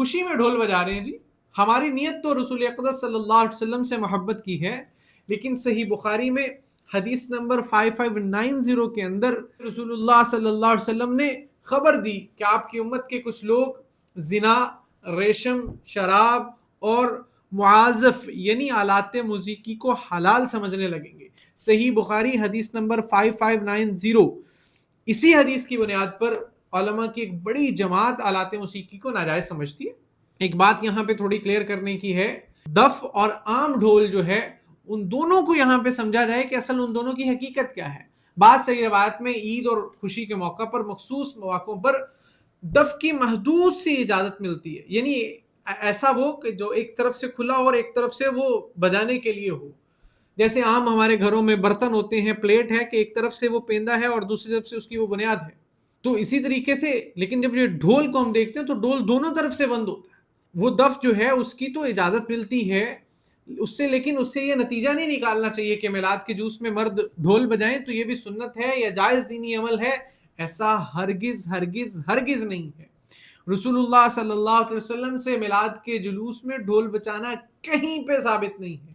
خوشی میں ڈھول بجا رہے ہیں جی. ہماری نیت تو رسول اقدس صلی اللہ علیہ وسلم سے محبت کی ہے، لیکن صحیح بخاری میں حدیث نمبر 5590 کے اندر رسول اللہ صلی اللہ علیہ وسلم نے خبر دی کہ آپ کی امت کے کچھ لوگ زنا، ریشم، شراب اور معازف یعنی آلات موسیقی کو حلال سمجھنے لگیں گے. صحیح بخاری حدیث نمبر 5590. اسی حدیث کی بنیاد پر علماء کی ایک بڑی جماعت آلات موسیقی کو ناجائز سمجھتی ہے. ایک بات یہاں پہ تھوڑی کلیئر کرنے کی ہے، دف اور عام ڈھول جو ہے ان دونوں کو یہاں پہ سمجھا جائے کہ اصل ان دونوں کی حقیقت کیا ہے. بعض صحیح روایت میں عید اور خوشی کے موقع پر مخصوص مواقعوں پر دف کی محدود سی اجازت ملتی ہے، یعنی ایسا وہ کہ جو ایک طرف سے کھلا اور ایک طرف سے وہ بجانے کے لیے ہو. جیسے عام ہمارے گھروں میں برتن ہوتے ہیں، پلیٹ ہے کہ ایک طرف سے وہ پیندا ہے اور دوسری طرف سے اس کی وہ بنیاد ہے، تو اسی طریقے سے. لیکن جب یہ ڈھول کو ہم دیکھتے ہیں تو ڈھول دونوں طرف سے بند ہوتا ہے. وہ دف جو ہے اس کی تو اجازت ملتی ہے اس سے، لیکن اس سے یہ نتیجہ نہیں نکالنا چاہیے کہ میلاد کے جوس میں مرد ڈھول بجائیں تو یہ بھی سنت ہے یا جائز دینی عمل ہے. ایسا ہرگز ہرگز ہرگز نہیں ہے. رسول اللہ صلی اللہ علیہ وسلم سے میلاد کے جلوس میں ڈھول بجانا کہیں پہ ثابت نہیں ہے.